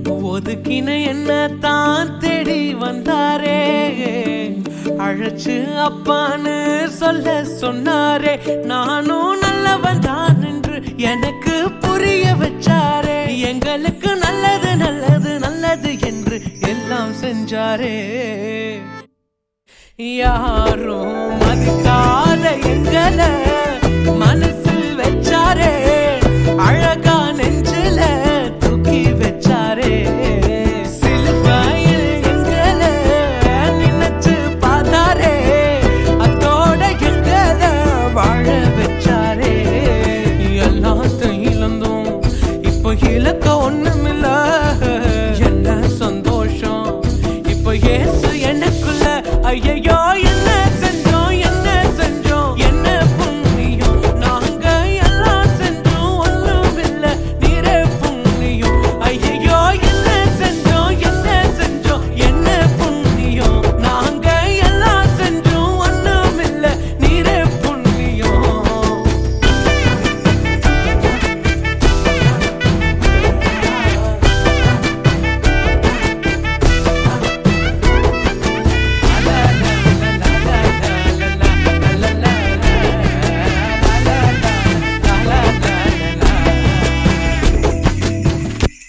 ஒதுக்கின என்ன தான் தேடி வந்தாரே, அழைச்சு அப்பான்னு சொல்ல சொன்னாரே. நானும் நல்லவன் தான் என்று எனக்கு புரிய வச்சாரே. எங்களுக்கு நல்லது நல்லது நல்லது என்று எல்லாம் செஞ்சாரே. யாரும் மதிக்காத எங்களை மனசில் வச்சாரே. அழகா நெஞ்சில தூக்கி வச்சாரே. சிலுவையில் எங்களை நினைச்சு பார்த்தாரே. அதோட எங்களை வாழ வச்சாரே. எல்லாத்தையும் இழந்தோம், இப்போ இழக்க ஒண்ணுமில்ல. என்ன சந்தோஷம் இப்போ ஏசு எனக்குள்ள. ஐயோ